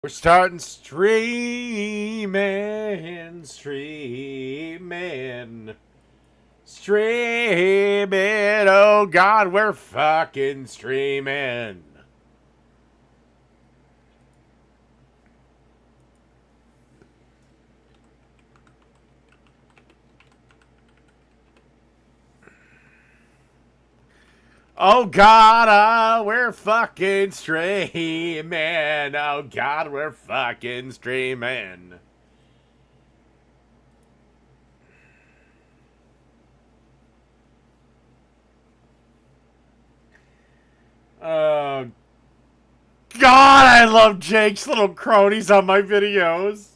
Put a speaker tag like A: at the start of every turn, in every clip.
A: We're starting streaming, streaming, streaming. Oh God, we're fucking streaming. Oh God, we're fucking streaming. Oh God, we're fucking streaming. Oh God, I love Jake's little cronies on my videos.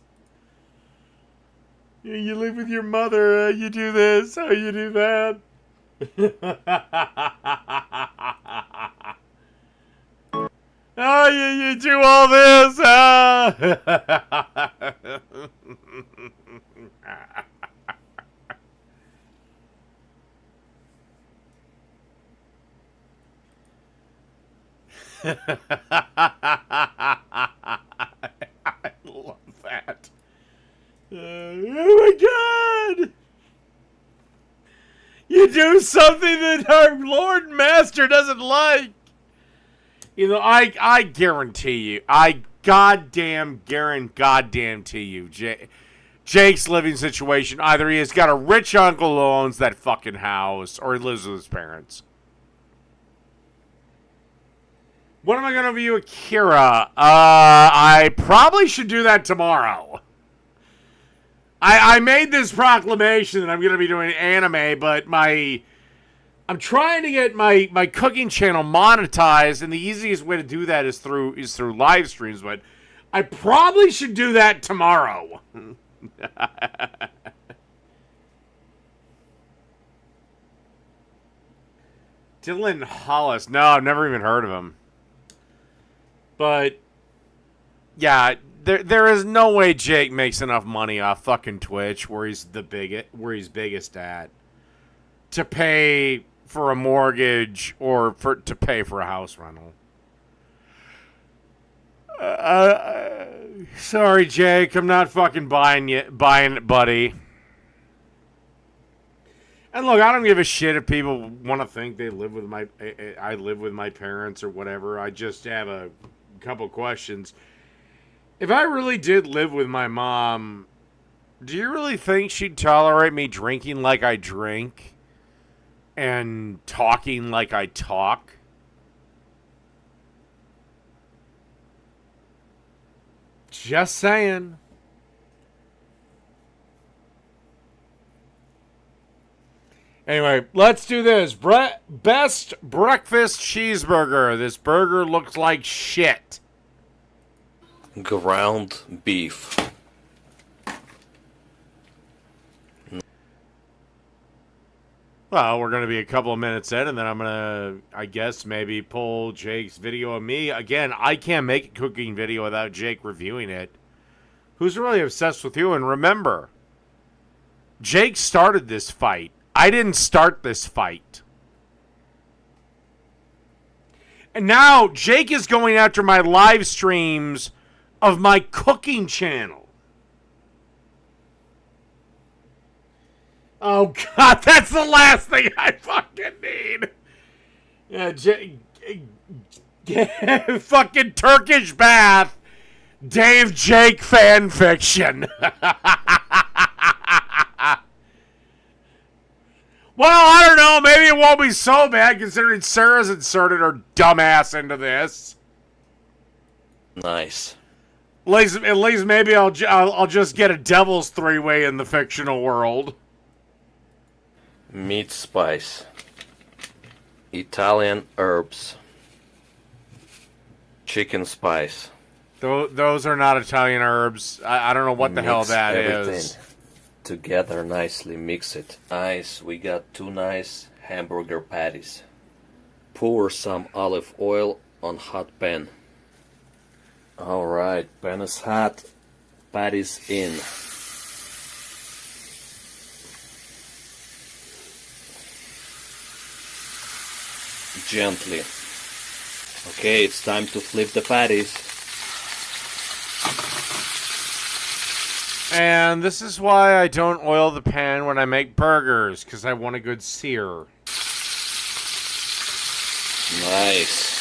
A: You live with your mother, you do this, you do that. Oh, you do all this. I love that. Oh my God. You do something that our Lord and Master doesn't like. You know, I guarantee you, I goddamn guarantee you, Jake's living situation, either he has got a rich uncle who owns that fucking house, or he lives with his parents. When am I going to view Akira? I probably should do that tomorrow. I made this proclamation that I'm going to be doing anime, but I'm trying to get my cooking channel monetized, and the easiest way to do that is through live streams. But I probably should do that tomorrow. Dylan Hollis. No, I've never even heard of him. But yeah, there is no way Jake makes enough money off fucking Twitch where he's biggest at to pay for a mortgage or to pay for a house rental. Sorry, Jake, I'm not fucking buying it, buddy. And look, I don't give a shit if people want to think they live with I live with my parents or whatever. I just have a couple questions. If I really did live with my mom, do you really think she'd tolerate me drinking like I drink and talking like I talk? Just saying. Anyway, let's do this. Best breakfast cheeseburger. This burger looks like shit.
B: Ground beef.
A: Well, we're going to be a couple of minutes in, and then I'm going to, I guess, maybe pull Jake's video of me. Again, I can't make a cooking video without Jake reviewing it. Who's really obsessed with you? And remember, Jake started this fight. I didn't start this fight. And now Jake is going after my live streams of my cooking channel. Oh, God, that's the last thing I fucking need. Yeah, fucking Turkish bath. Dave Jake fan fiction. Well, I don't know. Maybe it won't be so bad considering Sarah's inserted her dumbass into this.
B: Nice.
A: At least maybe I'll just get a devil's three-way in the fictional world.
B: Meat spice. Italian herbs. Chicken spice.
A: Those are not Italian herbs. I don't know what the hell that is.
B: Together nicely, mix it. Nice, we got 2 nice hamburger patties. Pour some olive oil on hot pan. Alright, pan is hot, patties in. Gently. Okay, it's time to flip the patties.
A: And this is why I don't oil the pan when I make burgers, because I want a good sear.
B: Nice.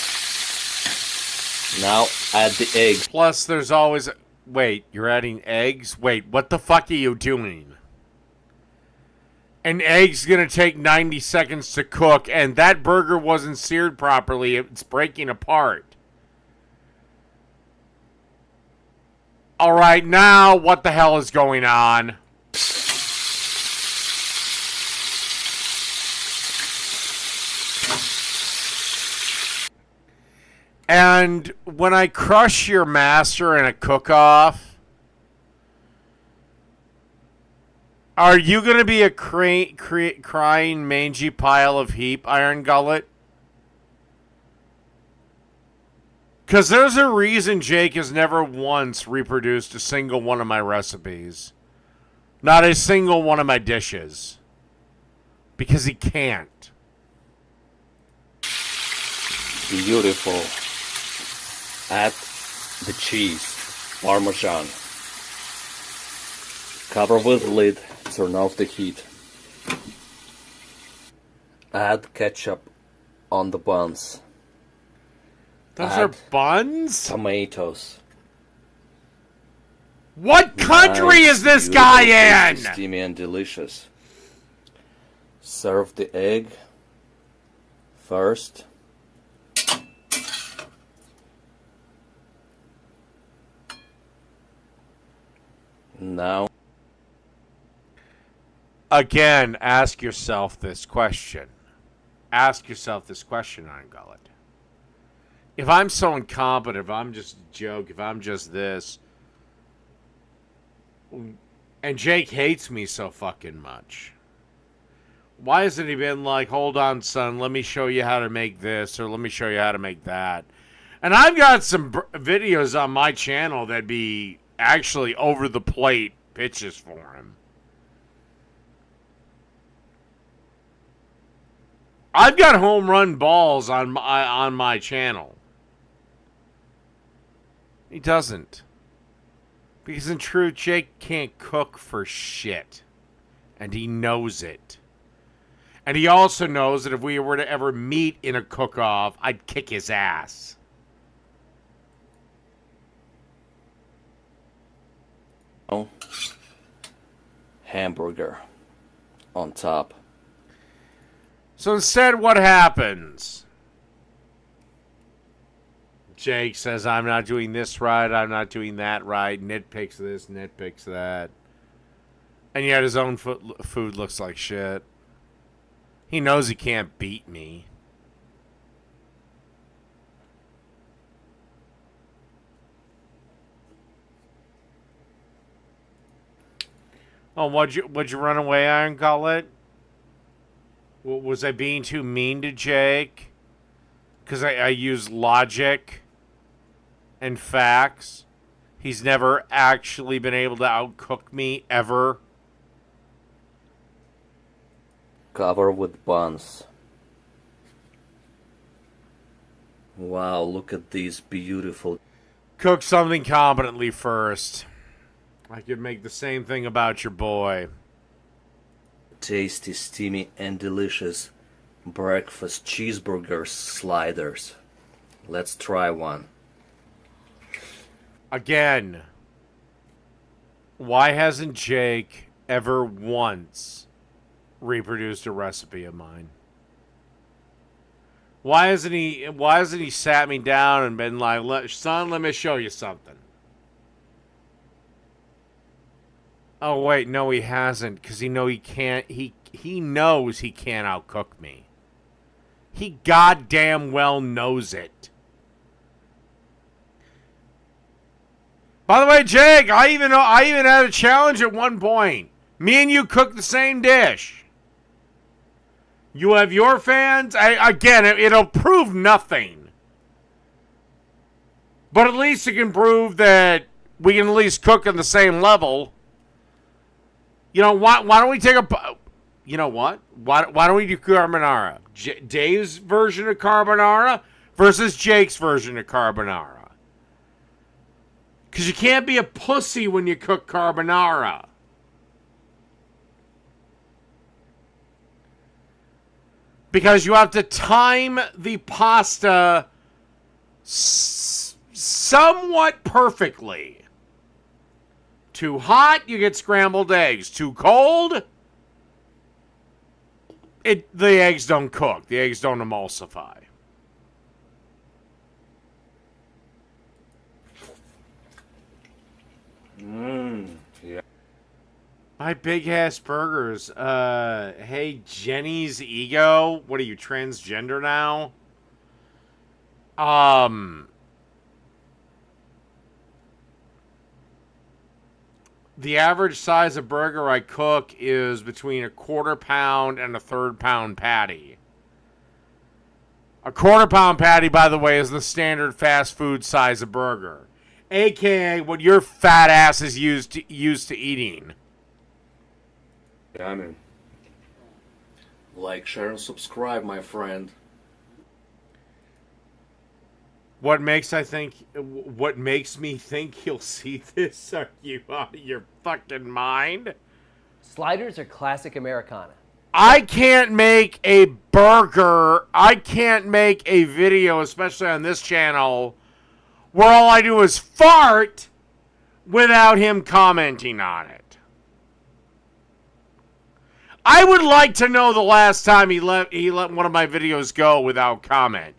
B: Now add the egg.
A: Plus, there's always... Wait, you're adding eggs? Wait, what the fuck are you doing? An egg's gonna take 90 seconds to cook, and that burger wasn't seared properly. It's breaking apart. Alright, now what the hell is going on? And when I crush your master in a cook-off, are you going to be a crying, mangy pile of heap, Iron Gullet? Because there's a reason Jake has never once reproduced a single one of my recipes. Not a single one of my dishes. Because he can't.
B: Beautiful. Add the cheese, Parmesan. Cover with lid, turn off the heat. Add ketchup on the buns.
A: Those are buns?
B: Tomatoes.
A: What country is this guy in?
B: Steamy and delicious. Serve the egg first. Now,
A: again, ask yourself this question. Ask yourself this question, Iron Gullet. If I'm so incompetent, if I'm just a joke, if I'm just this, and Jake hates me so fucking much, why hasn't he been like, hold on, son, let me show you how to make this, or let me show you how to make that? And I've got some videos on my channel that'd be actually over the plate pitches for him. I've got home run balls on my channel. He doesn't. Because in truth, Jake can't cook for shit. And he knows it. And he also knows that if we were to ever meet in a cook-off, I'd kick his ass.
B: hamburger on top.
A: So instead, what happens? Jake says, I'm not doing this right, I'm not doing that right, nitpicks this, nitpicks that. And yet his own food looks like shit. He knows he can't beat me. Oh, would you run away, Iron Gullet? Was I being too mean to Jake? Because I use logic and facts. He's never actually been able to outcook me, ever.
B: Cover with buns. Wow, look at these beautiful...
A: Cook something competently first. I could make the same thing about your boy.
B: Tasty, steamy, and delicious breakfast cheeseburger sliders. Let's try one.
A: Again, why hasn't Jake ever once reproduced a recipe of mine? Why hasn't he sat me down and been like, son, let me show you something? Oh wait, no, he hasn't, because he knows he can't outcook me. He goddamn well knows it. By the way, Jake, I even had a challenge at one point. Me and you cook the same dish. You have your fans. Again, it'll prove nothing. But at least it can prove that we can at least cook on the same level. You know, why don't we take a... You know what? Why don't we do carbonara? Dave's version of carbonara versus Jake's version of carbonara. Because you can't be a pussy when you cook carbonara. Because you have to time the pasta somewhat perfectly. Too hot, you get scrambled eggs. Too cold, the eggs don't cook. The eggs don't emulsify.
B: Yeah.
A: My big ass burgers. Hey, Jenny's ego. What are you, transgender now? The average size of burger I cook is between a 1/4 pound and a 1/3 pound patty. A 1/4 pound patty, by the way, is the standard fast food size of burger, aka what your fat ass is used to eating.
B: Yeah, I mean, like, share, and subscribe, my friend.
A: What makes me think you'll see this? Are you out of your fucking mind?
C: Sliders are classic Americana.
A: I can't make a burger. I can't make a video, especially on this channel, where all I do is fart without him commenting on it. I would like to know the last time he let one of my videos go without comment.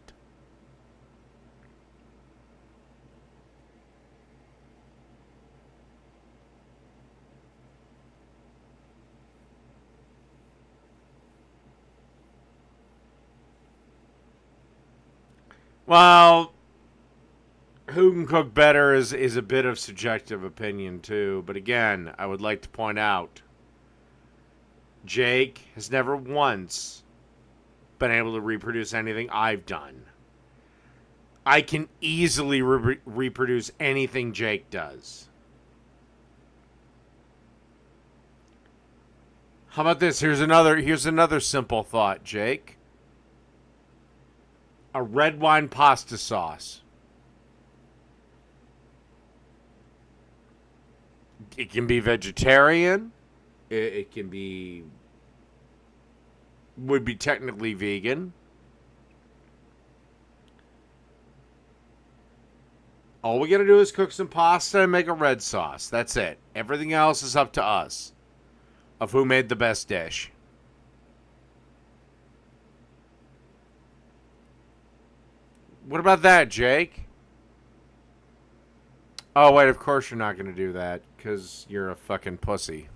A: Well, who can cook better is a bit of subjective opinion too. But again, I would like to point out, Jake has never once been able to reproduce anything I've done. I can easily reproduce anything Jake does. How about this? Here's another simple thought, Jake. A red wine pasta sauce. It can be vegetarian. It can be... would be technically vegan. All we gotta do is cook some pasta and make a red sauce. That's it. Everything else is up to us of who made the best dish. What about that, Jake? Oh, wait, of course you're not going to do that, because you're a fucking pussy.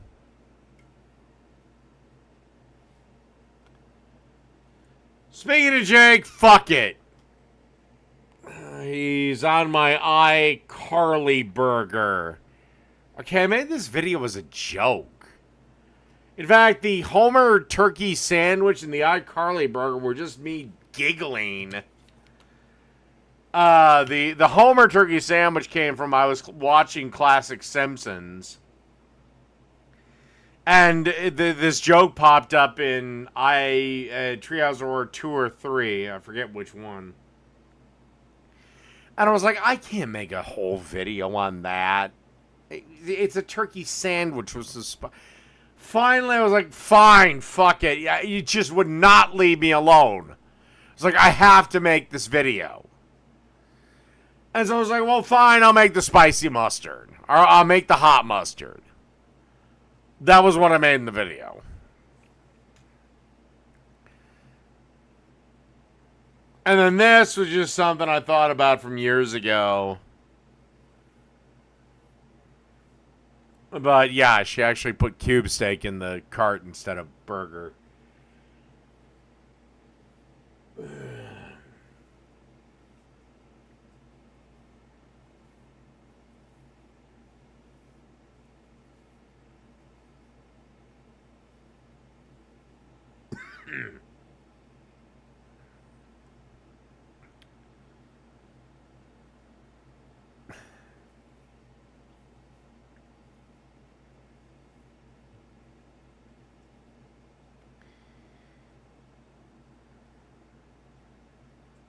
A: Speaking of Jake, fuck it. He's on my iCarly burger. Okay, I made this video as a joke. In fact, the Homer turkey sandwich and the iCarly burger were just me giggling. The Homer turkey sandwich came from I was watching classic Simpsons, and this joke popped up in Treehouse Horror 2 or 3, I forget which one, and I was like, I can't make a whole video on that. It's a turkey sandwich with some Finally, I was like, fine, fuck it. Yeah, you just would not leave me alone. It's like, I have to make this video. And so I was like, well, fine, I'll make the spicy mustard. Or I'll make the hot mustard. That was what I made in the video. And then this was just something I thought about from years ago. But yeah, she actually put cube steak in the cart instead of burger.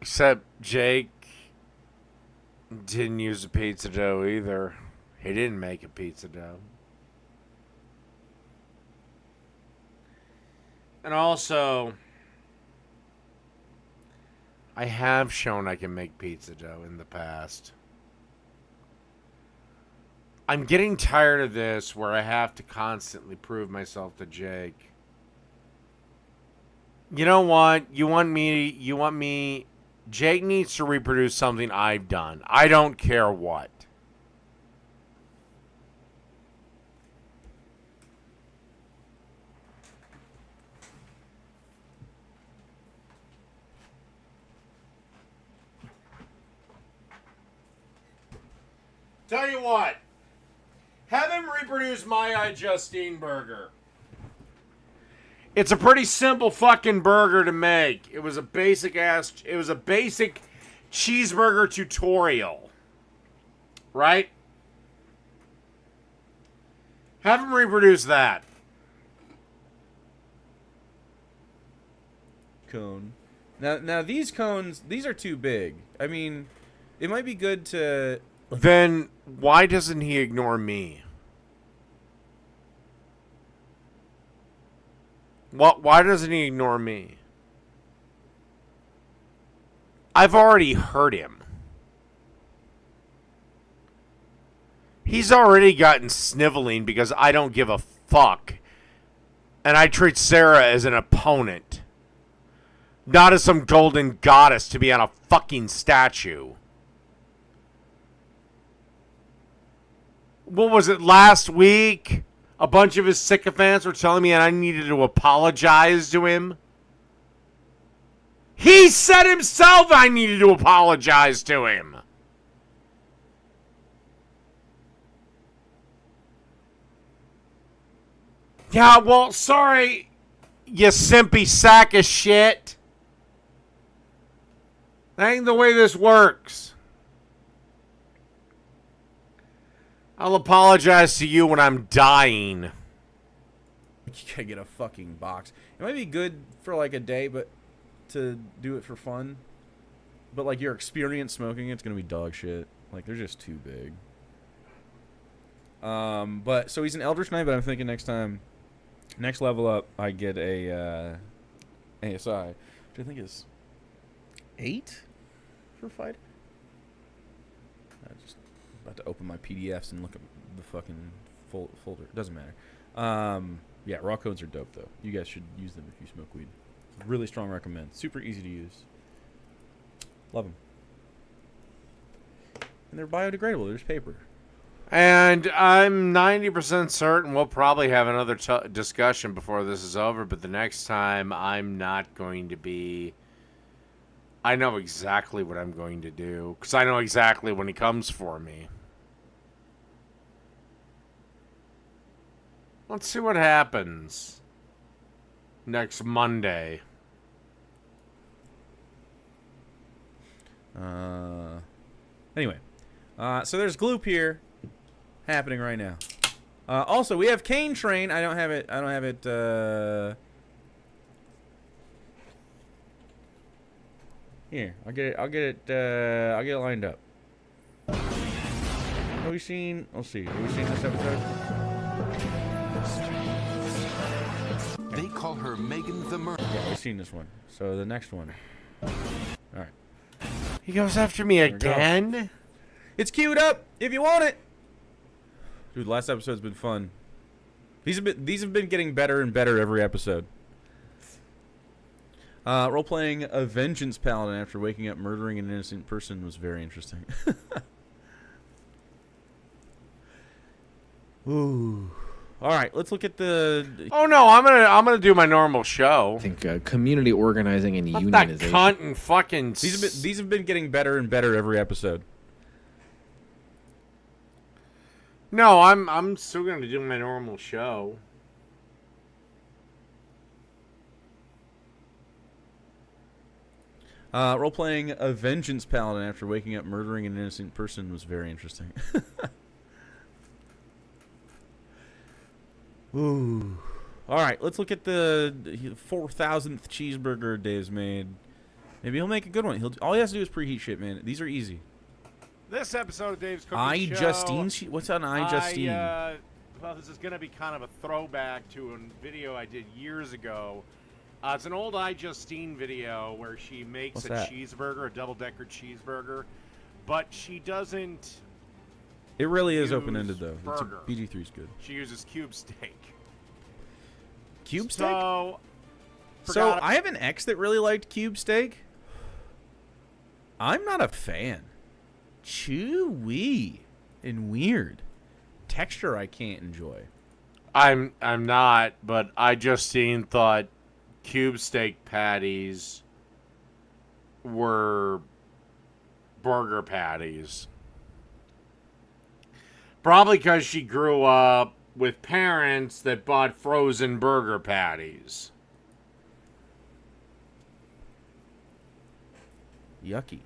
A: Except Jake Didn't use a pizza dough either. He didn't make a pizza dough. And also, I have shown I can make pizza dough in the past. I'm getting tired of this where I have to constantly prove myself to Jake. You know what? You want me, Jake needs to reproduce something I've done. I don't care what. Tell you what. Have him reproduce my Justine burger. It's a pretty simple fucking burger to make. It was a basic cheeseburger tutorial. Right? Have him reproduce that.
D: Cone. Now these cones, these are too big. I mean, it might be good to...
A: Then why doesn't he ignore me? Why doesn't he ignore me? I've already hurt him. He's already gotten sniveling because I don't give a fuck. And I treat Sarah as an opponent. Not as some golden goddess to be on a fucking statue. What was it, last week? A bunch of his sycophants were telling me I needed to apologize to him. He said himself I needed to apologize to him. Yeah, well, sorry, you simpy sack of shit. That ain't the way this works. I'll apologize to you when I'm dying.
D: You gotta get a fucking box. It might be good for like a day, but to do it for fun. But like your experience smoking it's gonna be dog shit. Like they're just too big. But so he's an Eldritch Knight, but I'm thinking next level up, I get a ASI, which I think is 8 for fight. I just about to open my PDFs and look at the fucking folder. It doesn't matter. Yeah, raw codes are dope though. You guys should use them if you smoke weed. Really strong recommend. Super easy to use. Love them. And they're biodegradable. There's paper.
A: And I'm 90% certain we'll probably have another discussion before this is over, but the next time I'm not going to be... I know exactly what I'm going to do, because I know exactly when he comes for me. Let's see what happens next Monday.
D: Anyway. So there's Gloop here. Happening right now. Also, we have Cane Train. I don't have it. Here, I'll get it lined up. Have we seen? Let's see. Have we seen this episode?
E: They call her Megan the Mermaid.
D: Yeah, we've seen this one. So the next one. All right.
A: He goes after me again?
D: It's queued up if you want it. Dude, the last episode's been fun. These have been getting better and better every episode. Role-playing a vengeance paladin after waking up murdering an innocent person was very interesting. Ooh. All right, let's look at the...
A: Oh no, I'm gonna do my normal show.
F: I think community organizing and
A: Fuck that
F: unionization.
A: cunt and fucking...
D: These have been getting better and better every episode.
A: No, I'm still gonna do my normal show.
D: Role-playing a vengeance paladin after waking up murdering an innocent person was very interesting. Ooh. All right, let's look at the 4,000th cheeseburger Dave's made. Maybe he'll make a good one. All he has to do is preheat shit, man. These are easy.
A: This episode of Dave's Cooking
D: I
A: Show.
D: Justine. What's on I Justine?
A: Well, this is going to be kind of a throwback to a video I did years ago. It's an old I Justine video where she makes
D: What's
A: a
D: that?
A: cheeseburger, a double-decker cheeseburger, but she doesn't.
D: It really is
A: use
D: open-ended though.
A: burger.
D: BG3's good.
A: She uses cube steak.
D: Cube steak.
A: So,
D: So I have an ex that really liked cube steak. I'm not a fan. Chewy and weird. Texture I can't enjoy.
A: I'm not, but I Justine thought cube steak patties were burger patties. Probably because she grew up with parents that bought frozen burger patties.
D: Yucky.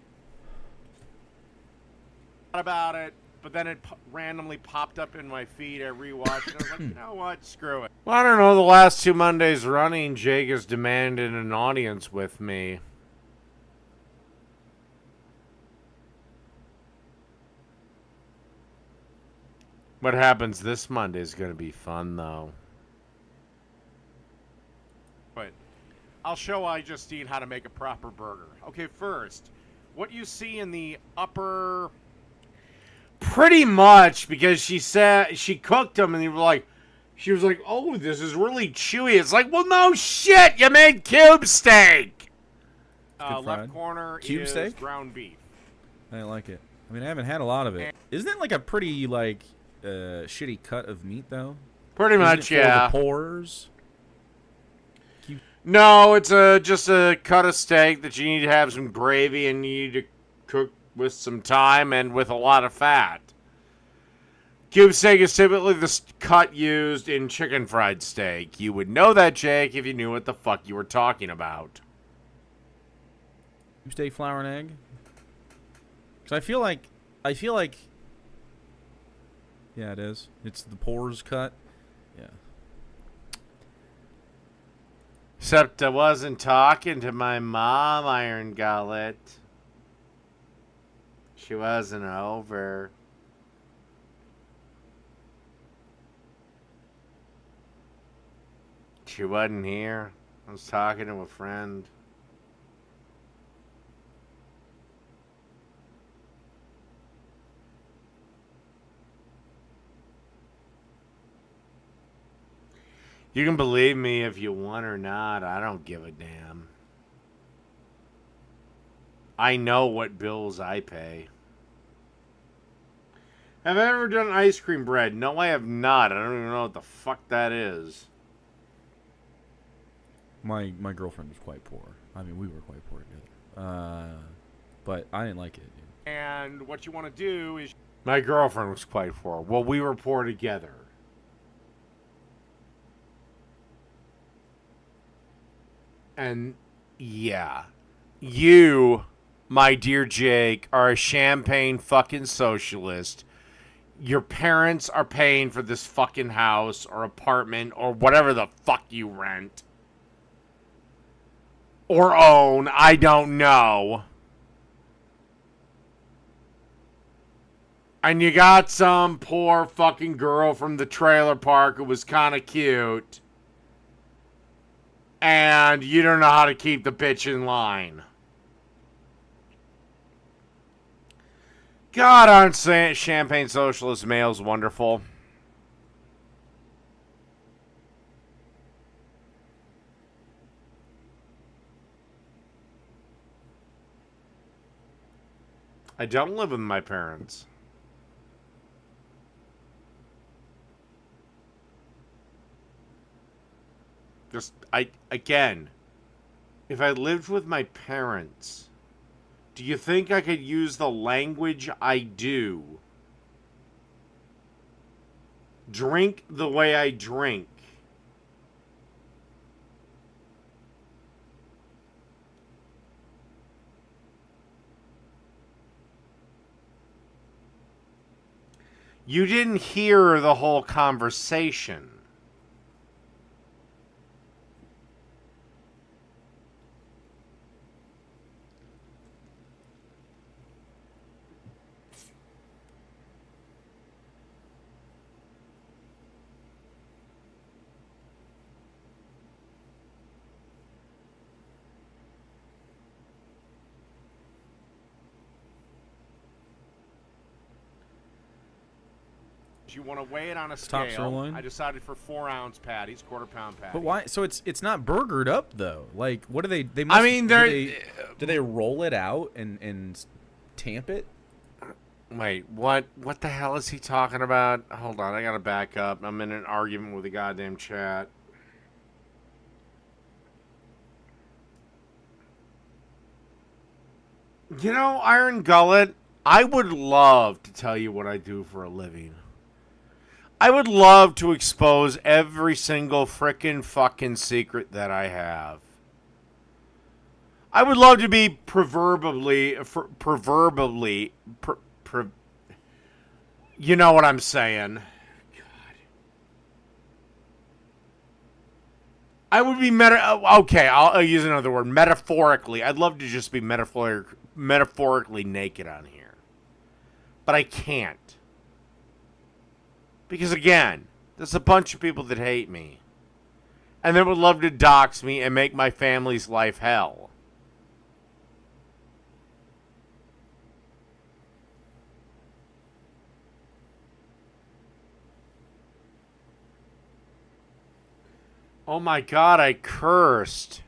A: About it, but then it randomly popped up in my feed. I rewatched it. I was like, you know what? Screw it. Well, I don't know. The last 2 Mondays running, Jake has demanded an audience with me. What happens this Monday is going to be fun, though. But I'll show I Justine how to make a proper burger. Okay, first, what you see in the upper... Pretty much, because she said she cooked them, and she was like, "Oh, this is really chewy." It's like, well, no shit, you made cube steak. Left
D: fried.
A: corner
D: Cube
A: is
D: steak?
A: ground beef.
D: I didn't like it. I mean, I haven't had a lot of it. Isn't it like a pretty shitty cut of meat though?
A: Pretty
D: Isn't
A: much,
D: it for
A: yeah.
D: The pores.
A: No, it's just a cut of steak that you need to have some gravy and you need to cook with some time and with a lot of fat. Cube steak is typically the cut used in chicken fried steak. You would know that, Jake, if you knew what the fuck you were talking about.
D: Cube steak, flour and egg. Because I feel like, yeah, it is. It's the pores cut. Yeah.
A: Except I wasn't talking to my mom, Iron Gullet. She wasn't over. She wasn't here. I was talking to a friend. You can believe me if you want or not. I don't give a damn. I know what bills I pay. Have I ever done ice cream bread? No, I have not. I don't even know what the fuck that is.
D: My girlfriend was quite poor. I mean, we were quite poor together. But I didn't like it. Dude.
A: And what you want to do is... My girlfriend was quite poor. Well, we were poor together. And, yeah. You, my dear Jake, are a champagne fucking socialist. Your parents are paying for this fucking house or apartment or whatever the fuck you rent. Or own, I don't know. And you got some poor fucking girl from the trailer park who was kind of cute. And you don't know how to keep the bitch in line. God, aren't champagne socialist males wonderful? I don't live with my parents. Again, if I lived with my parents, do you think I could use the language I do? Drink the way I drink? You didn't hear the whole conversation. but you want to weigh it on a
D: Top
A: scale.
D: sirloin?
A: I decided for 4-ounce patties, quarter-pound patties.
D: But why? So it's not burgered up though. Like, what do they? They must,
A: I mean,
D: do they roll it out and tamp it?
A: Wait, what? What the hell is he talking about? Hold on, I gotta back up. I'm in an argument with the goddamn chat. You know, Iron Gullet, I would love to tell you what I do for a living. I would love to expose every single frickin' fucking secret that I have. I would love to be you know what I'm saying. God. I would be okay, I'll use another word. Metaphorically. I'd love to just be metaphorically naked on here. But I can't. Because again, there's a bunch of people that hate me. And that would love to dox me and make my family's life hell. Oh my god, I cursed.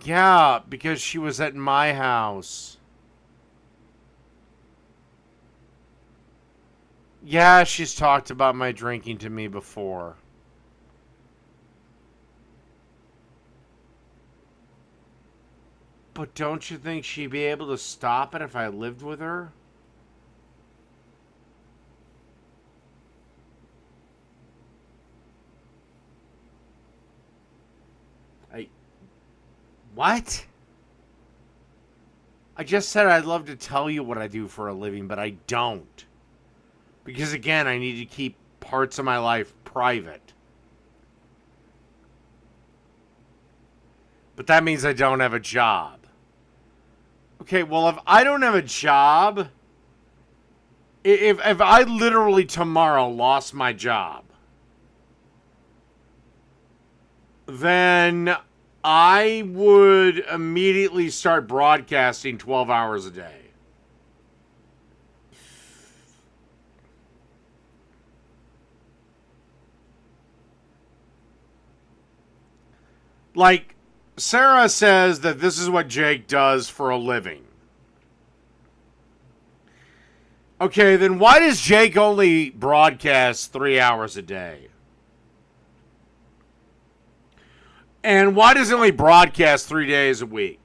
A: Yeah, because she was at my house. Yeah, she's talked about my drinking to me before. But don't you think she'd be able to stop it if I lived with her? What? I just said I'd love to tell you what I do for a living, but I don't. Because again, I need to keep parts of my life private. But that means I don't have a job. Okay, well, if I don't have a job, if I literally tomorrow lost my job, then I would immediately start broadcasting 12 hours a day. Like, Sarah says that this is what Jake does for a living. Okay, then why does Jake only broadcast 3 hours a day? And why does he only broadcast 3 days a week?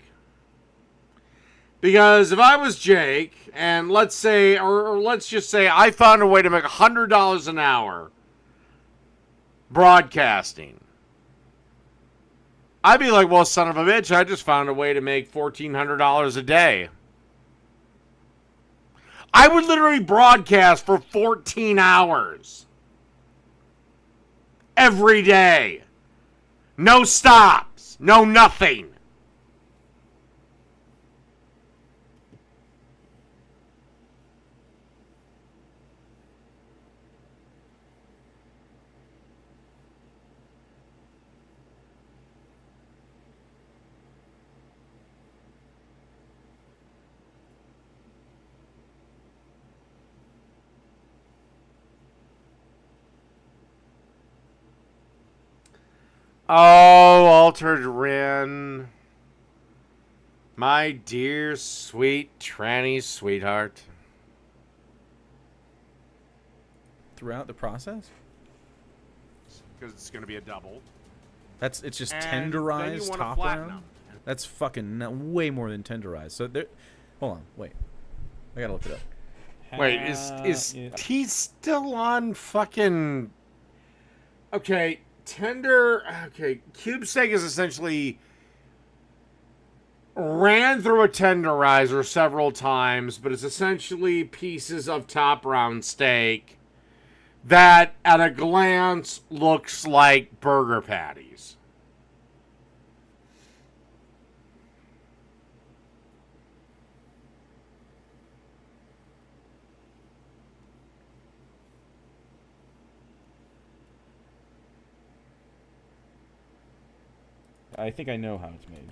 A: Because if I was Jake, and let's say, or let's just say I found a way to make $100 an hour broadcasting, I'd be like, well, son of a bitch, I just found a way to make $1,400 a day. I would literally broadcast for 14 hours. Every day. No stops. No nothing. Oh, Altered Rin. My dear, sweet, tranny sweetheart.
D: Throughout the process?
A: Because it's going to be a double.
D: It's just
A: And then you
D: tenderized
A: wanna
D: top
A: flatten
D: round?
A: them.
D: That's fucking way more than tenderized. So there, hold on, wait. I gotta look it up.
A: Wait, is he still on fucking... Okay, cube steak is essentially ran through a tenderizer several times, but it's essentially pieces of top round steak that at a glance looks like burger patties.
D: I think I know how it's made.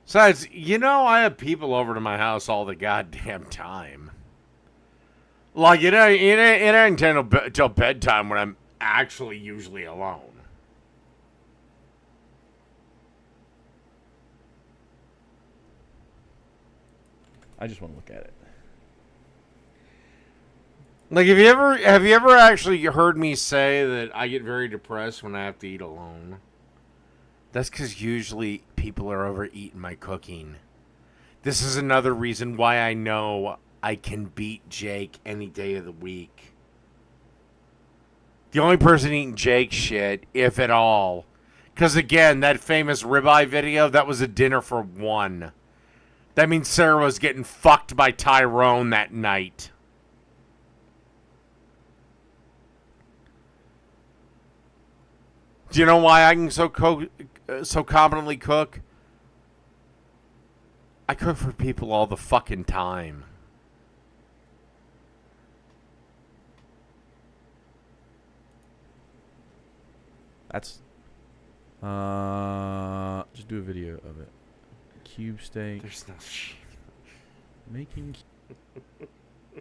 A: Besides, you know, I have people over to my house all the goddamn time. Like, it ain't until bedtime when I'm actually usually alone.
D: I just want to look at it.
A: Like, have you ever actually heard me say that I get very depressed when I have to eat alone? That's because usually people are overeating my cooking. This is another reason why I know I can beat Jake any day of the week. The only person eating Jake's shit, if at all, because again, that famous ribeye video, that was a dinner for one. That means Sarah was getting fucked by Tyrone that night. Do you know why I can so competently cook? I cook for people all the fucking time.
D: That's just do a video of it. Cube steak
A: There's no shit.
D: making.
A: I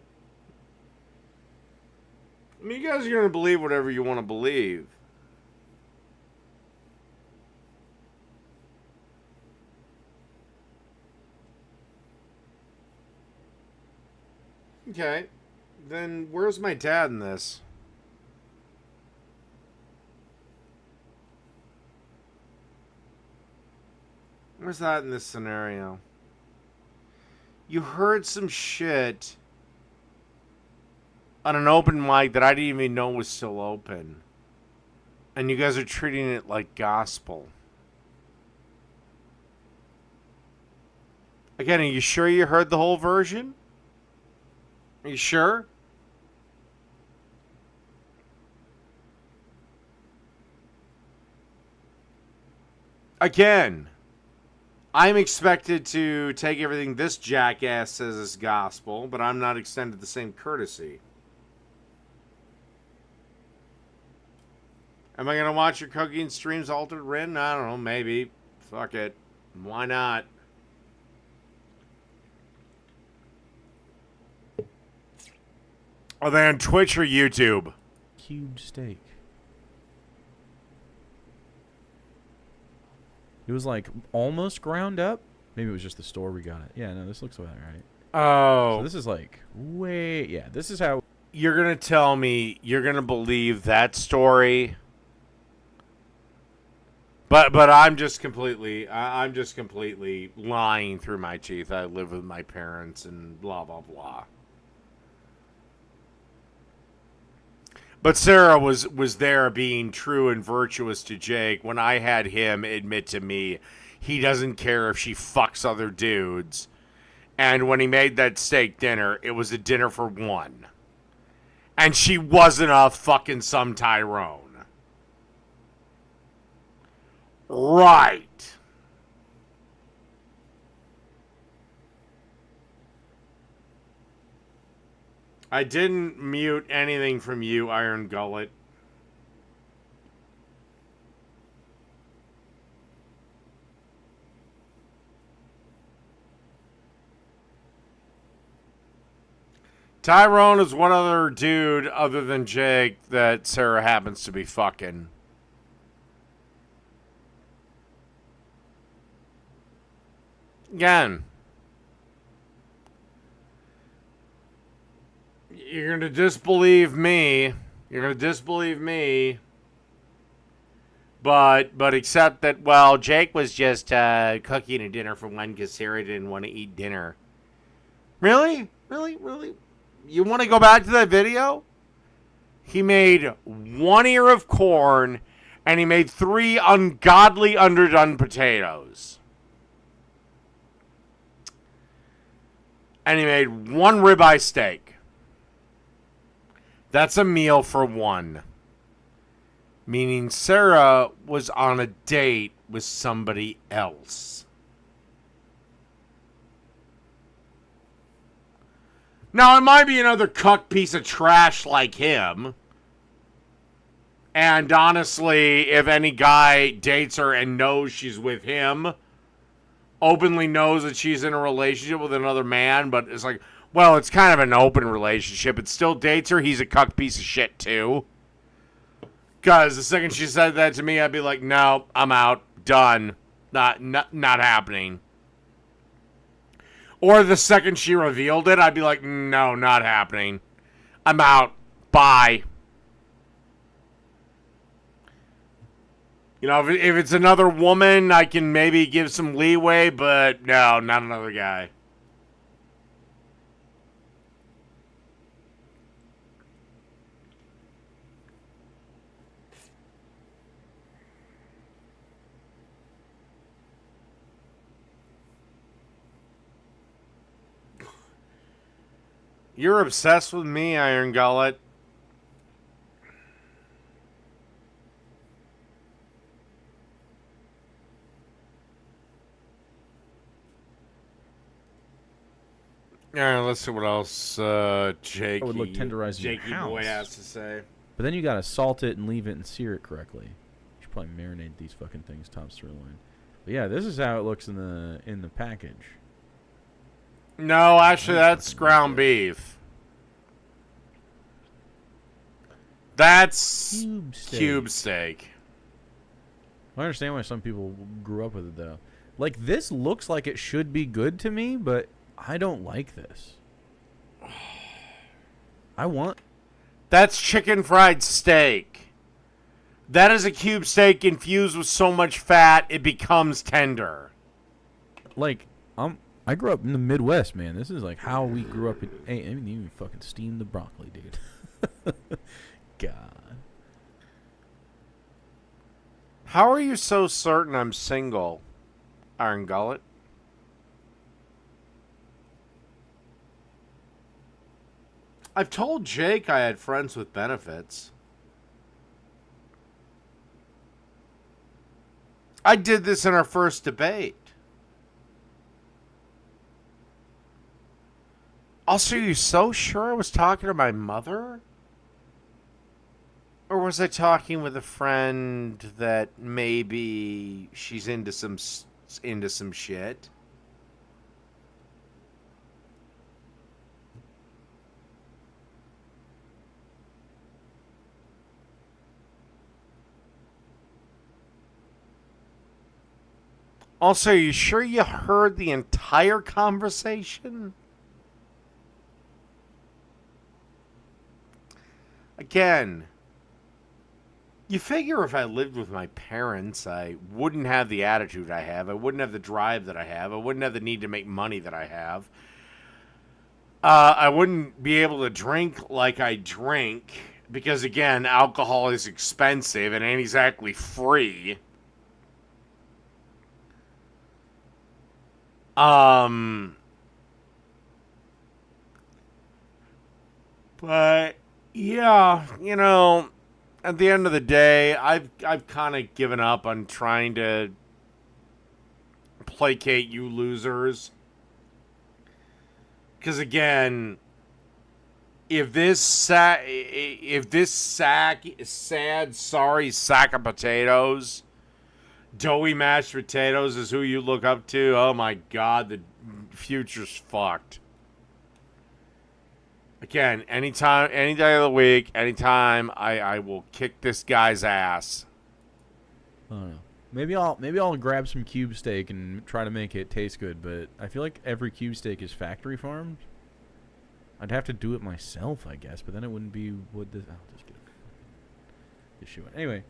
A: mean, you guys are going to believe whatever you want to believe. Okay. Then where's my dad in this? Where's that in this scenario? You heard some shit on an open mic that I didn't even know was still open. And you guys are treating it like gospel. Again, are you sure you heard the whole version? Are you sure? Again, I'm expected to take everything this jackass says as gospel, but I'm not extended the same courtesy. Am I going to watch your cooking streams, Altered Rin? I don't know, maybe. Fuck it. Why not? Are they on Twitch or YouTube?
D: Cubed steak. It was like almost ground up. Maybe it was just the store we got it. Yeah, no, this looks about right.
A: Oh.
D: So this is like way. Yeah, this is how.
A: You're going to tell me you're going to believe that story? But I'm just completely lying through my teeth. I live with my parents and blah, blah, blah. But Sarah was there being true and virtuous to Jake when I had him admit to me he doesn't care if she fucks other dudes. And when he made that steak dinner, it was a dinner for one. And she wasn't a fucking some Tyrone. Right. I didn't mute anything from you, Iron Gullet. Tyrone is one other dude other than Jake that Sarah happens to be fucking. Again, you're going to disbelieve me. You're going to disbelieve me. But accept that, well, Jake was just cooking a dinner for one because Sarah didn't want to eat dinner. Really? Really? Really? You want to go back to that video? He made one ear of corn and he made 3 ungodly underdone potatoes. And he made 1 ribeye steak. That's a meal for one. Meaning Sarah was on a date with somebody else. Now, it might be another cuck piece of trash like him. And honestly, if any guy dates her and knows she's with him, openly knows that she's in a relationship with another man, but it's like, Well, it's kind of an open relationship. It still dates her. He's a cuck piece of shit, too. Because the second she said that to me, I'd be like, no, I'm out. Done. Not happening. Or the second she revealed it, I'd be like, no, not happening. I'm out. Bye. You know, if it's another woman, I can maybe give some leeway, but no, not another guy. You're obsessed with me, Iron Gullet. All right, let's see what else Jakey,
D: would look tenderizing your
A: Jakey boy
D: house.
A: has to say.
D: But then you gotta salt it and leave it and sear it correctly. You should probably marinate these fucking things top sirloin. But yeah, this is how it looks in the package.
A: No, actually, that's ground beef. That's cube steak.
D: I understand why some people grew up with it though. Like this looks like it should be good to me, but I don't like this. I want.
A: That's chicken fried steak. That is a cube steak infused with so much fat it becomes tender.
D: Like I grew up in the Midwest, man. This is like how we grew up. Hey, I mean, you fucking steam the broccoli, dude. God.
A: How are you so certain I'm single, Iron Gullet? I've told Jake I had friends with benefits. I did this in our first debate. Also, are you so sure I was talking to my mother? Or was I talking with a friend that maybe she's into some shit? Also, are you sure you heard the entire conversation? Again, you figure if I lived with my parents, I wouldn't have the attitude I have. I wouldn't have the drive that I have. I wouldn't have the need to make money that I have. I wouldn't be able to drink like I drink because, again, alcohol is expensive and ain't exactly free. But yeah, you know, at the end of the day, I've kind of given up on trying to placate you losers. Because again, if this sad, sorry sack of potatoes, doughy mashed potatoes is who you look up to, oh my God, the future's fucked. Again, anytime, any day of the week, anytime, I will kick this guy's ass.
D: I don't know. Maybe I'll grab some cube steak and try to make it taste good, but I feel like every cube steak is factory farmed. I'd have to do it myself, I guess, but then it wouldn't be what this. I'll just get it. Just shoot it. Anyway,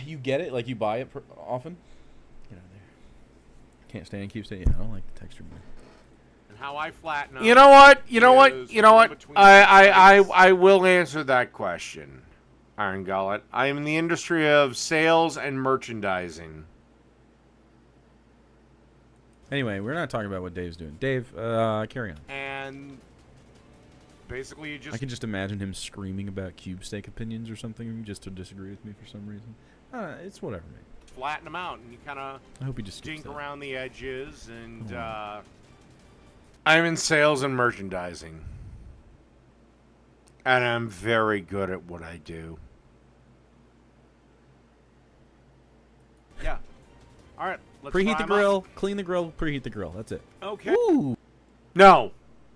D: you get it? Like you buy it often? Get out of there. Can't stand cube steak. Yeah, I don't like the texture, man.
A: How I flatten up. You know what? I will answer that question, Iron Gullet. I am in the industry of sales and merchandising.
D: Anyway, we're not talking about what Dave's doing. Dave, carry on.
A: And basically,
D: I can just imagine him screaming about cube steak opinions or something just to disagree with me for some reason. It's whatever, mate.
A: Flatten them out, and you kind of
D: I hope he just
A: dink around the edges, and I'm in sales and merchandising. And I'm very good at what I do. Yeah. All right. Let's
D: preheat the
A: fry 'em
D: grill,
A: up.
D: clean the grill, preheat the grill. That's it.
A: Okay.
D: Ooh.
A: No.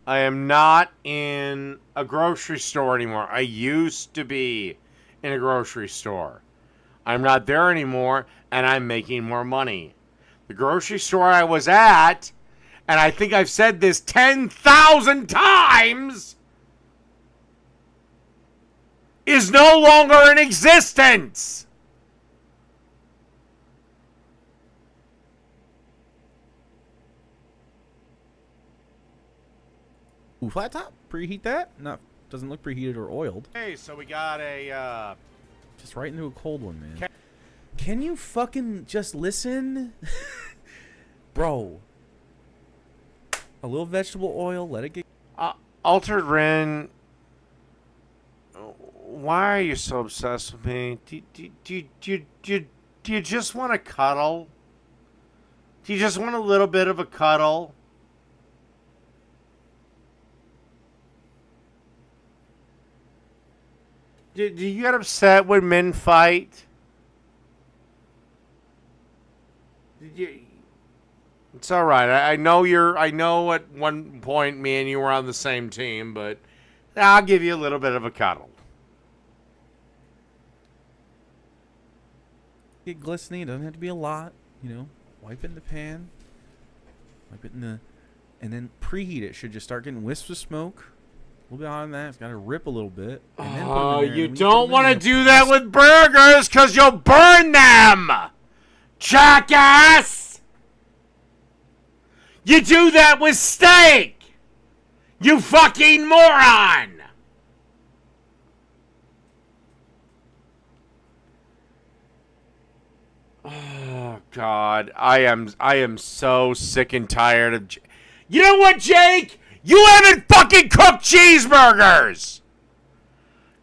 A: I am not in a grocery store anymore. I used to be in a grocery store. I'm not there anymore, and I'm making more money. The grocery store I was at, and I think I've said this 10,000 times, is no longer in existence.
D: Ooh, flat top. Preheat that. Not doesn't look preheated or oiled.
A: Okay, so we got a
D: Just right into a cold one, man. Can you fucking just listen? Bro. A little vegetable oil, let it get...
A: Altered Ren. Why are you so obsessed with me? Do you just want to cuddle? Do you just want a little bit of a cuddle? Do you get upset when men fight? It's all right. I know you're. I know at one point me and you were on the same team, but I'll give you a little bit of a cuddle.
D: Get glistening. It doesn't have to be a lot. You know, wipe it in the pan. Wipe it in the... And then preheat it. Should just start getting wisps of smoke. A little bit on that. It's got to rip a little bit. And then put 'em in there.
A: You
D: And when
A: don't
D: put 'em
A: want to
D: in
A: do that with burgers because you'll burn them! Jackass! You do that with steak! You fucking moron! Oh, God. I am so sick and tired of... You know what, Jake? You haven't fucking cooked cheeseburgers!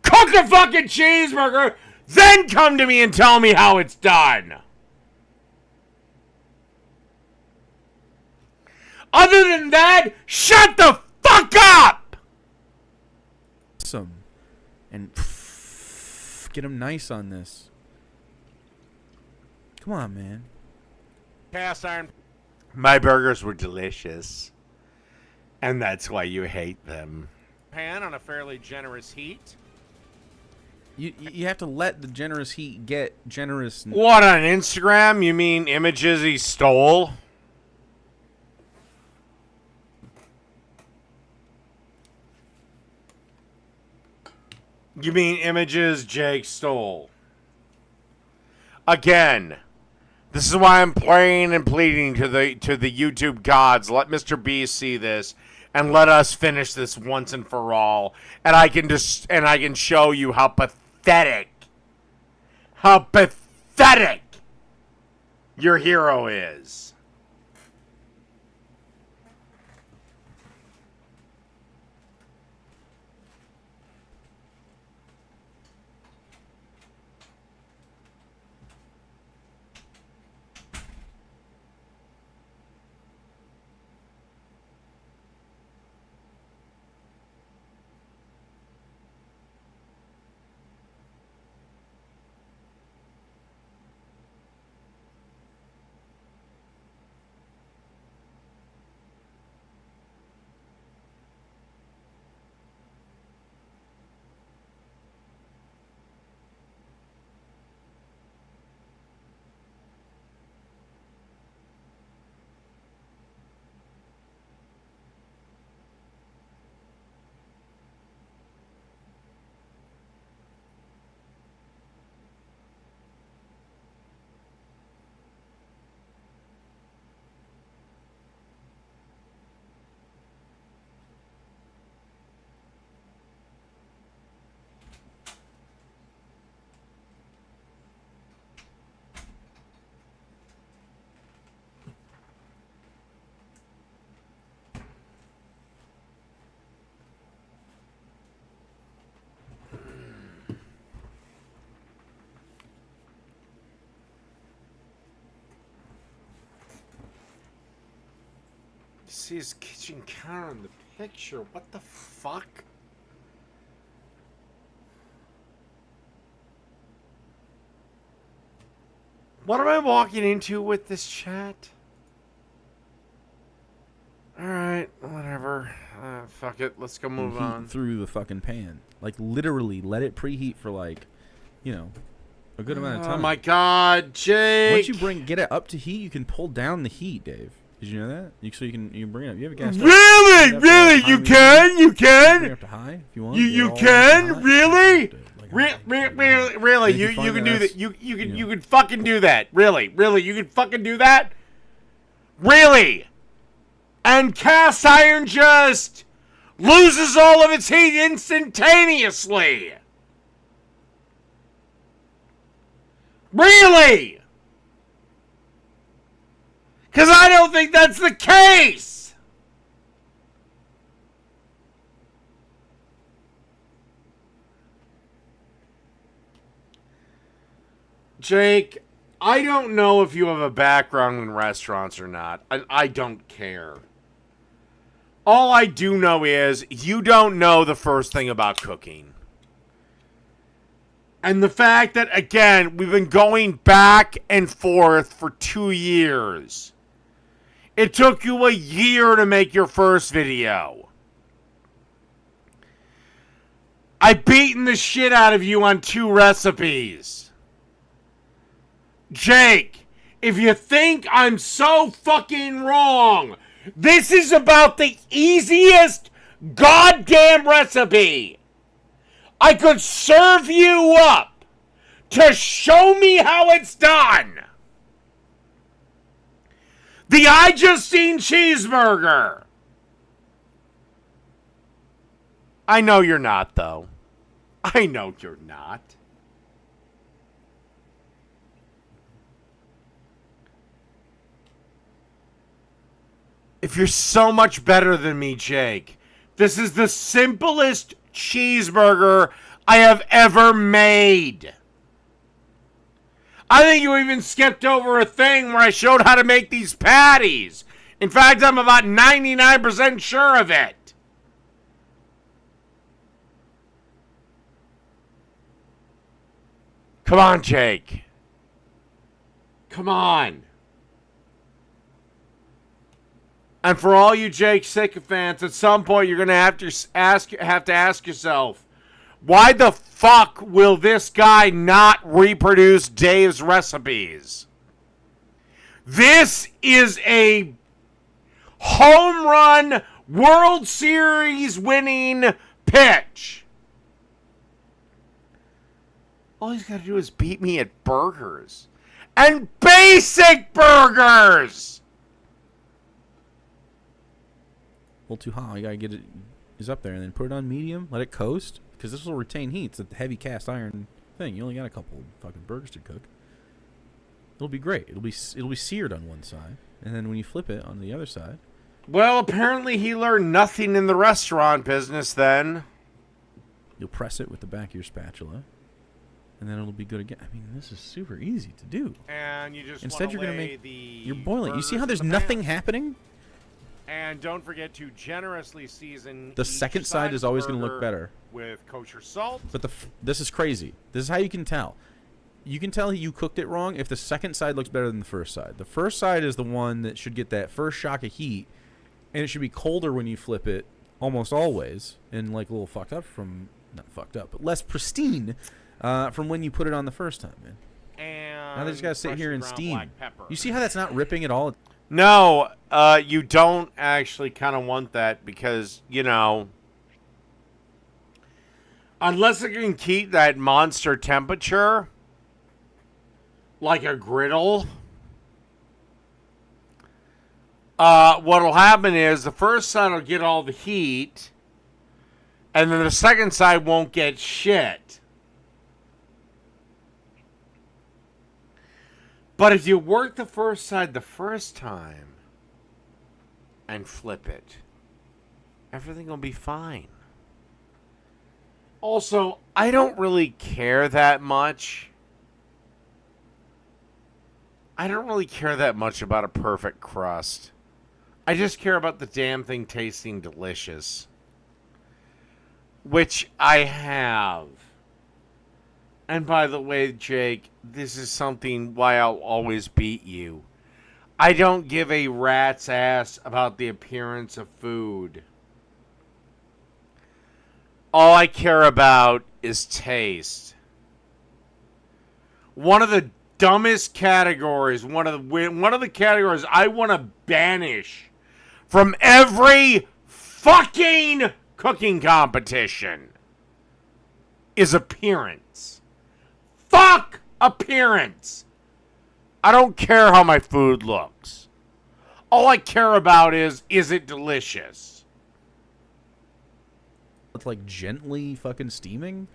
A: Cook a fucking cheeseburger, then come to me and tell me how it's done. Other than that, shut the fuck up!
D: some. And get them nice on this. Come on, man.
A: Cast iron. My burgers were delicious. And that's why you hate them. Pan on a fairly generous heat.
D: You have to let the generous heat get generous.
A: What, on Instagram? You mean images he stole? You mean images Jake stole? Again, this is why I'm praying and pleading to the YouTube gods. Let Mr. B see this and let us finish this once and for all. And I can show you how pathetic your hero is. See his kitchen counter in the picture. What the fuck? What am I walking into with this chat? Alright, whatever. Fuck it. Let's go
D: and
A: move
D: heat
A: on.
D: through the fucking pan. Like literally, let it preheat for like, a good amount of time.
A: Oh my God, Jake!
D: Once you get it up to heat, you can pull down the heat, Dave. Did you know that? You can bring it up. You have a gas stove.
A: Really, really, you can, you
D: You can bring
A: can,
D: it up to high if you want.
A: you
D: Get it all
A: can,
D: hot.
A: really.
D: Like,
A: Really,
D: if
A: you
D: you find
A: can
D: that
A: do
D: that's,
A: that. You can
D: you know.
A: you can fucking do that. Really, you can fucking do that. Really, and cast iron just loses all of its heat instantaneously. Really, because I don't think that's the case. Jake, I don't know if you have a background in restaurants or not. I don't care. All I do know is you don't know the first thing about cooking. And the fact that, again, we've been going back and forth for 2 years. It took you a year to make your first video. I've beaten the shit out of you on 2 recipes. Jake, if you think I'm so fucking wrong, this is about the easiest goddamn recipe I could serve you up to show me how it's done. The I Just Seen cheeseburger. I know you're not, though. I know you're not. If you're so much better than me, Jake, this is the simplest cheeseburger I have ever made. I think you even skipped over a thing where I showed how to make these patties. In fact, I'm about 99% sure of it. Come on, Jake. Come on. And for all you Jake sycophants, at some point you're gonna have to ask yourself, why the fuck will this guy not reproduce Dave's recipes? This is a home run World Series winning pitch. All he's got to do is beat me at burgers. And basic burgers!
D: A little too hot. You gotta get it is up there and then put it on medium. Let it coast because this will retain heat. It's a heavy cast iron thing. You only got a couple fucking burgers to cook. It'll be great. It'll be seared on one side, and then when you flip it on the other side.
A: Well, apparently he learned nothing in the restaurant business then.
D: You'll press it with the back of your spatula, and then it'll be good again. I mean, this is super easy to do.
A: And you just
D: Instead, you're gonna
A: lay
D: make
A: the
D: you're boiling. You see how
A: burgers
D: there's
A: in the pan.
D: nothing happening?
A: And don't forget to generously season
D: The
A: each
D: second side
A: of
D: is
A: the
D: always gonna look
A: burger
D: better.
A: with kosher salt.
D: But this is crazy. This is how you can tell. You can tell you cooked it wrong if the second side looks better than the first side. The first side is the one that should get that first shock of heat, and it should be colder when you flip it, almost always, and like a little fucked up from, not fucked up, but less pristine from when you put it on the first time, man.
A: And
D: Now they just gotta sit here and
A: freshly ground
D: steam.
A: black pepper.
D: You see how that's not ripping at all?
A: No, you don't actually kind of want that because, unless it can keep that monster temperature, like a griddle, what'll happen is the first side will get all the heat, and then the second side won't get shit. But if you work the first side the first time and flip it, everything will be fine. Also, I don't really care that much. I don't really care that much about a perfect crust. I just care about the damn thing tasting delicious. Which I have. And by the way, Jake, this is something why I'll always beat you. I don't give a rat's ass about the appearance of food. All I care about is taste. One of the dumbest categories, one of the categories I want to banish from every fucking cooking competition is appearance. Fuck appearance. I don't care how my food looks. All I care about is it delicious?
D: It's like gently fucking steaming.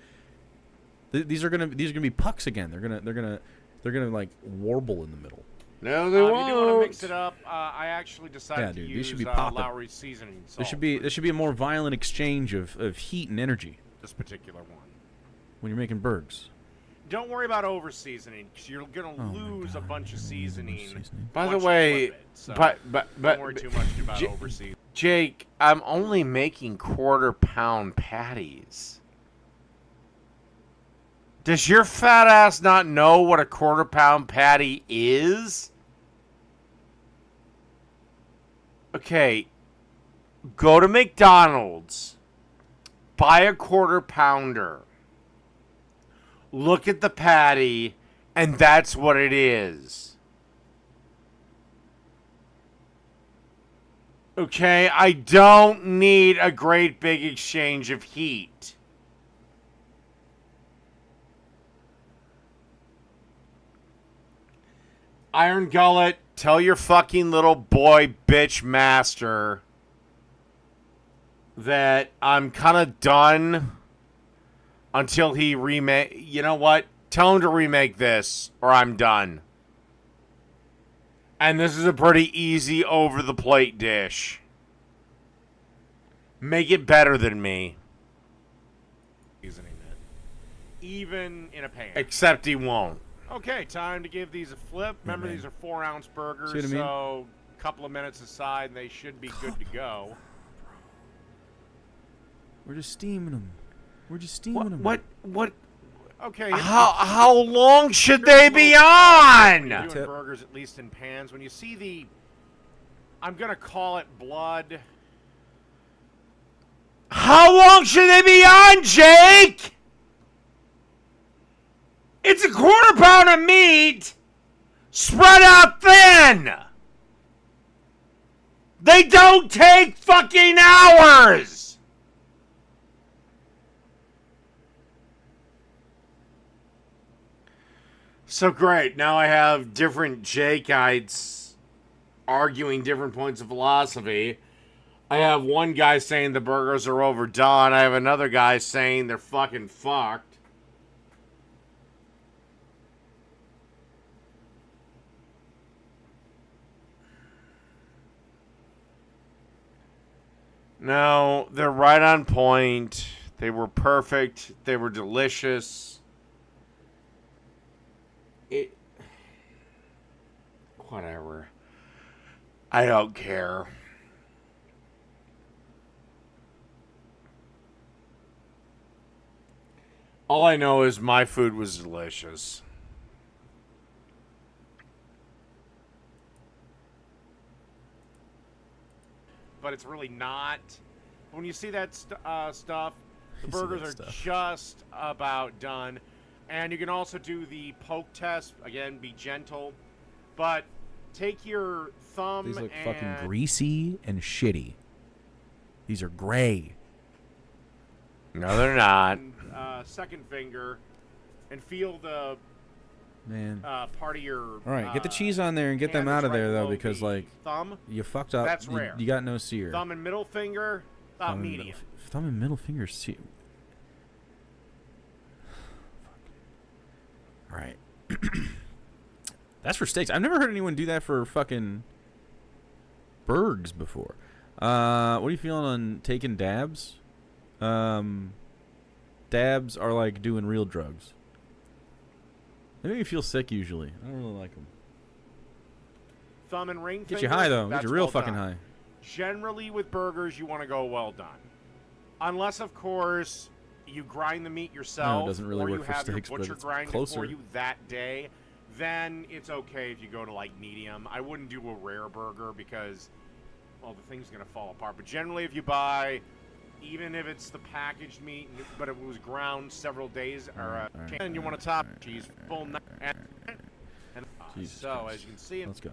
D: These are gonna be pucks again. They're gonna like warble in the middle.
A: No, they
G: If
A: won't.
G: you do want to mix it up, I actually decided
D: Yeah,
G: to
D: dude, these
G: use
D: should be popping.
G: Lowry's seasoning salt.
D: There should be a more violent exchange of heat and energy
G: this particular one.
D: when you're making burgers.
G: Don't worry about over seasoning, because you're gonna
D: Oh my
G: lose a
D: God,
G: bunch of seasoning.
D: seasoning.
A: By the
G: once you
A: way,
G: flip it, so
A: but
G: don't worry too much about
A: J-
G: over seasoning.
A: Jake, I'm only making quarter-pound patties. Does your fat ass not know what a quarter-pound patty is? Okay, go to McDonald's, buy a quarter-pounder, look at the patty, and that's what it is. Okay, I don't need a great big exchange of heat. Iron Gullet, tell your fucking little boy bitch master that I'm kind of done until he remake. You know what? Tell him to remake this or I'm done. And this is a pretty easy over-the-plate dish. Make it better than me.
G: Seasoning it, even in a pan.
A: Except he won't.
G: Okay, time to give these a flip. Remember, these are 4-ounce burgers,
D: See what I mean?
G: so a couple of minutes aside, and they should be good to go.
D: We're just steaming them. We're just steaming them.
A: What?
G: Okay.
A: How long should they be on?
G: Doing
D: Tip.
G: burgers, at least in pans. When you see the, I'm gonna call it blood.
A: How long should they be on, Jake? It's a quarter pound of meat spread out thin. They don't take fucking hours. So great. Now I have different Jakeites arguing different points of philosophy. I have one guy saying the burgers are overdone. I have another guy saying they're fucking fucked. No, they're right on point. They were perfect. They were delicious. Whatever. I don't care. All I know is my food was delicious.
G: But it's really not. When you see that stuff, the
D: You see
G: burgers
D: that
G: are
D: stuff.
G: just about done. And you can also do the poke test. Again, be gentle. But take your thumb
D: These look
G: and
D: fucking greasy and shitty. These are gray.
A: No, they're not.
G: second finger and feel the
D: Man.
G: part of your.
D: All right, get the cheese on there and get them
G: hand
D: out
G: that's
D: of there
G: right
D: though,
G: below
D: because
G: the
D: like
G: thumb,
D: you fucked up.
G: That's rare.
D: You got no sear.
G: thumb and middle finger, about
D: Thumb and
G: medium.
D: thumb and middle finger sear. All right. That's for steaks. I've never heard anyone do that for fucking burgers before. What are you feeling on taking dabs? Dabs are like doing real drugs. They make me feel sick usually. I don't really like them.
G: Thumb and ring
D: Get
G: finger.
D: you high though. Get
G: that's
D: you real
G: well
D: fucking
G: done.
D: high.
G: Generally, with burgers, you want to go well done, unless of course you grind the meat yourself,
D: doesn't really
G: or
D: work
G: you
D: for
G: have
D: steaks,
G: your
D: but
G: butcher
D: it's
G: grind it
D: closer.
G: for you that day. Then it's okay if you go to like medium. I wouldn't do a rare burger because, well, the thing's gonna fall apart. But generally, if you buy even if it's the packaged meat, but it was ground several days, or
D: Alright,
G: and you want to top cheese full and
D: Jesus
G: so
D: Christ.
G: as you can see,
D: Let's go.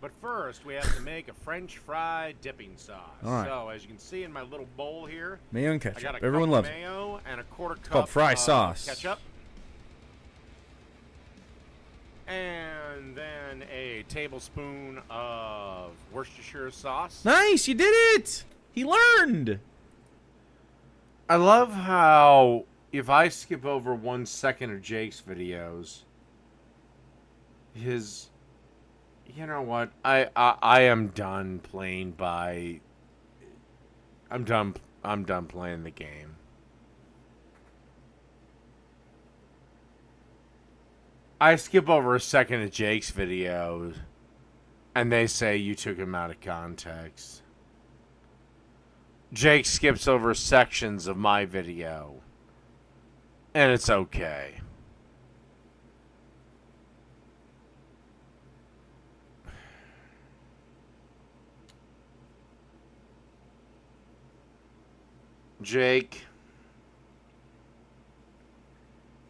G: but first we have to make a French fry dipping sauce.
D: Alright.
G: So as you can see in my little bowl here,
D: Mayo and
G: I got
D: ketchup.
G: a
D: Everyone
G: cup
D: loves
G: of
D: it.
G: mayo and a quarter cup
D: called fry
G: of
D: sauce.
G: ketchup. And then a tablespoon of Worcestershire sauce.
D: Nice, you did it. He learned.
A: I love how if I skip over 1 second of Jake's videos, his, you know what? I am done playing by. I'm done playing the game. I skip over a second of Jake's videos, and they say you took him out of context. Jake skips over sections of my video, and it's okay. Jake,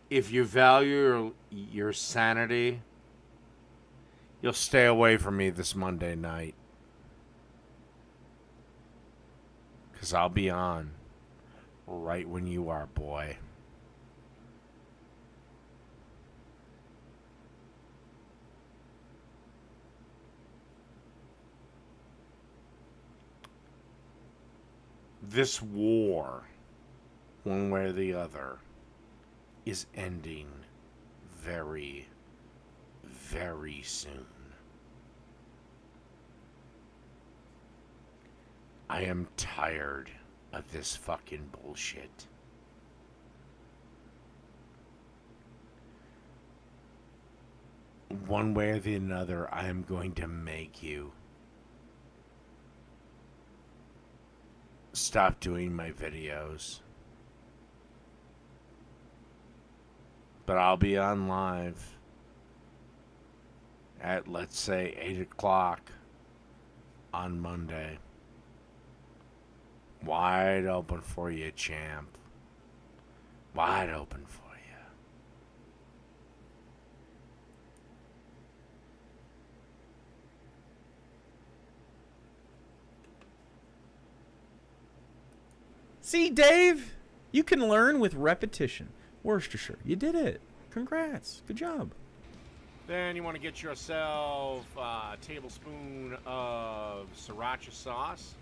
A: if you value your sanity, you'll stay away from me this Monday night. Because I'll be on right when you are, boy. This war, one way or the other, is ending very, very soon. I am tired of this fucking bullshit. One way or the other, I am going to make you stop doing my videos. But I'll be on live at, let's say, 8 o'clock on Monday. Wide open for you, champ. Wide open for you.
D: See, Dave, you can learn with repetition. Worcestershire, you did it. Congrats. Good job.
G: Then you want to get yourself a tablespoon of sriracha sauce.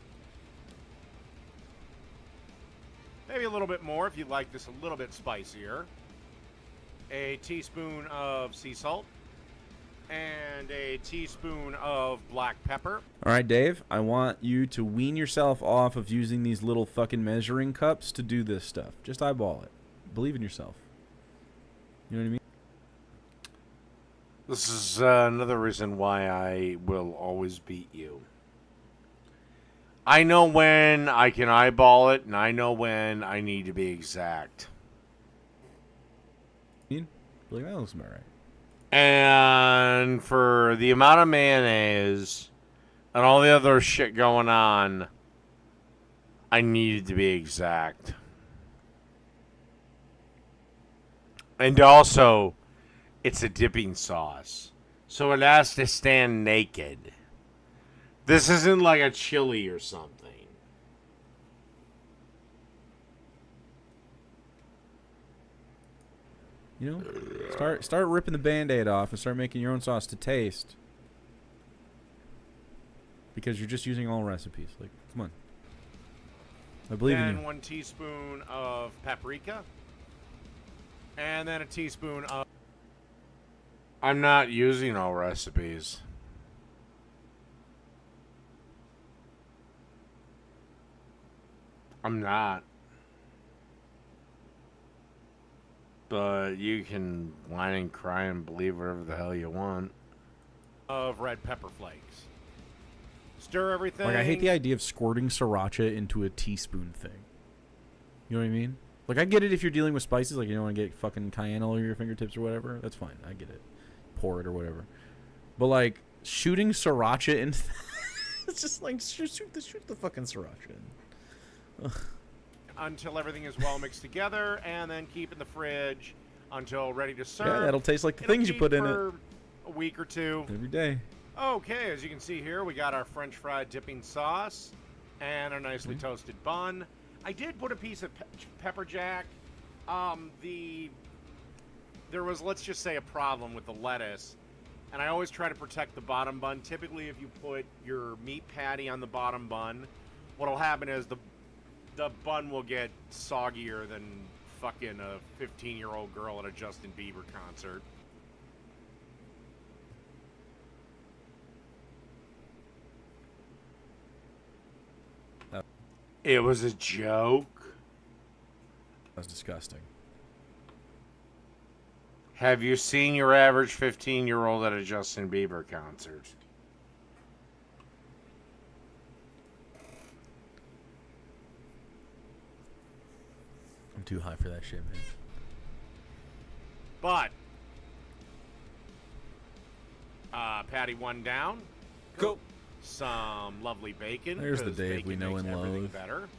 G: Maybe a little bit more if you'd like this a little bit spicier. A teaspoon of sea salt. And a teaspoon of black pepper.
D: All right, Dave, I want you to wean yourself off of using these little fucking measuring cups to do this stuff. Just eyeball it. Believe in yourself. You know what I mean?
A: This is another reason why I will always beat you. I know when I can eyeball it, and I know when I need to be exact.
D: Like, that looks about right.
A: And for the amount of mayonnaise and all the other shit going on, I needed to be exact. And also, it's a dipping sauce, so it has to stand naked. This isn't like a chili or something.
D: You know, start ripping the Band-Aid off and start making your own sauce to taste. Because you're just using all recipes. Like, come on. I believe in
G: Then
D: you.
G: 1 teaspoon of paprika. And then a teaspoon of...
A: I'm not using all recipes. I'm not. But you can whine and cry and believe whatever the hell you want.
G: of red pepper flakes. Stir everything.
D: Like, I hate the idea of squirting sriracha into a teaspoon thing. You know what I mean? Like, I get it if you're dealing with spices, like you don't want to get fucking cayenne all over your fingertips or whatever. That's fine. I get it. Pour it or whatever. But, like, shooting sriracha in... it's just like, shoot the fucking sriracha in. Ugh.
G: until everything is well mixed together, and then keep in the fridge until ready to serve.
D: Yeah, that'll taste like the
G: It'll
D: things you
G: keep
D: put in it
G: for a week or two.
D: every day.
G: Okay, as you can see here, we got our French fry dipping sauce and our nicely toasted bun. I did put a piece of pepper jack. There was, let's just say, a problem with the lettuce, and I always try to protect the bottom bun. Typically, if you put your meat patty on the bottom bun, what'll happen is the bun will get soggier than fucking a 15-year-old girl at a Justin Bieber concert.
A: It was a joke.
D: That's disgusting.
A: Have you seen your average 15-year-old at a Justin Bieber concert?
D: I'm too high for that shit, man.
G: But patty one down.
E: Go.
G: Some lovely bacon.
D: There's the
G: 'cause
D: Dave
G: bacon
D: we know
G: makes
D: and
G: everything
D: loathe.
G: better.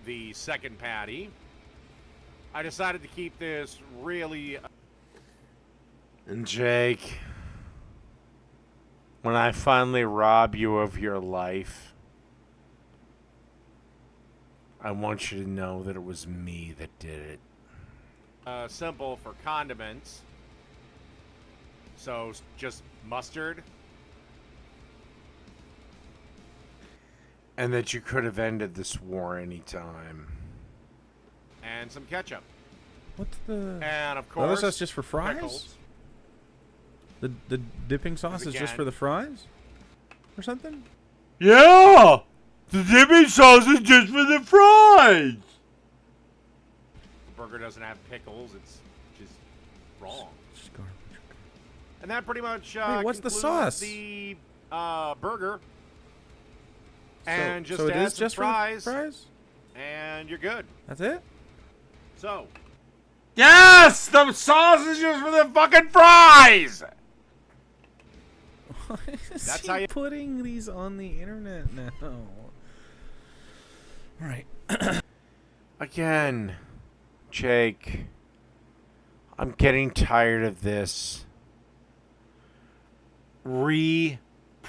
G: The second patty. I decided to keep this really.
A: And Jake, when I finally rob you of your life, I want you to know that it was me that did it.
G: Simple for condiments. So just mustard.
A: And that you could have ended this war anytime.
G: And some ketchup.
D: What's the...
G: And of
D: Oh,
G: course,
D: that's just for fries?
G: pickles.
D: The dipping sauce is just
G: again-
D: for the fries? Or something?
A: Yeah! The dipping sauce is just for the fries!
G: The burger doesn't have pickles. It's just wrong.
D: Just garbage.
G: And that pretty much
D: Wait, what's the
G: concludes
D: sauce?
G: the burger. And just
D: so it
G: add
D: is
G: some
D: just
G: fries,
D: for the fries?
G: and you're good.
D: That's it?
G: So,
A: Yes! The sauce is just for the fucking fries!
D: Why is
G: That's
D: he
G: how you-
D: putting these on the internet now? Alright.
A: Again, Jake, I'm getting tired of this.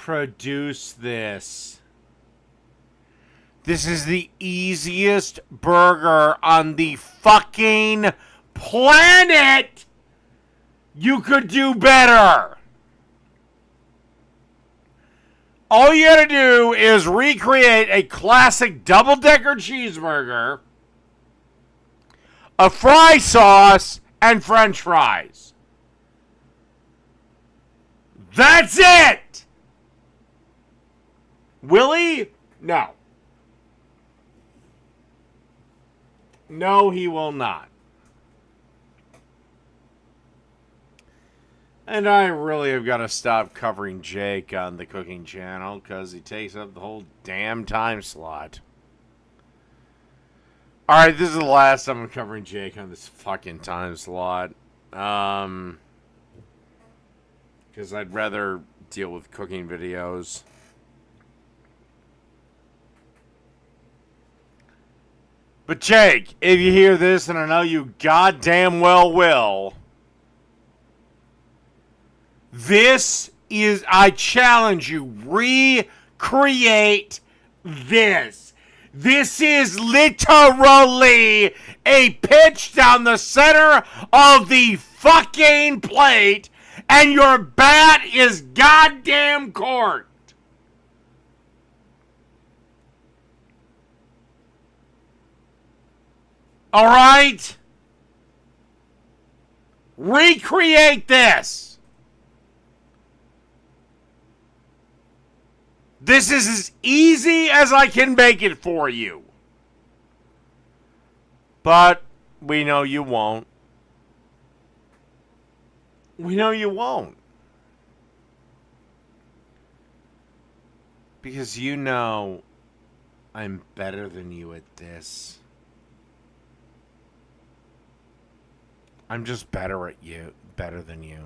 A: Reproduce this. This is the easiest burger on the fucking planet. You could do better. All you gotta do is recreate a classic double-decker cheeseburger, a fry sauce, and French fries. That's it! Will he? No. No, he will not. And I really have got to stop covering Jake on the cooking channel because he takes up the whole damn time slot. Alright, this is the last time I'm covering Jake on this fucking time slot. Because I'd rather deal with cooking videos. But Jake, if you hear this, and I know you goddamn well will, this is, I challenge you, recreate this. This is literally a pitch down the center of the fucking plate, and your bat is goddamn corked. All right? Recreate this. This is as easy as I can make it for you. But we know you won't. We know you won't. Because you know I'm better than you at this. I'm just better at you, better than you.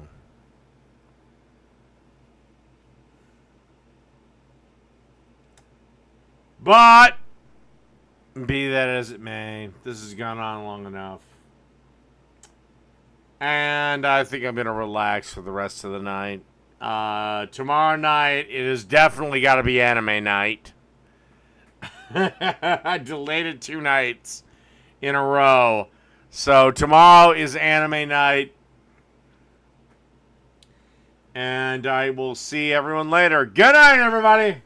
A: But Be that as it may, this has gone on long enough. And I think I'm going to relax for the rest of the night. Tomorrow night, it has definitely got to be anime night. I delayed it 2 nights in a row. So tomorrow is anime night. And I will see everyone later. Good night, everybody.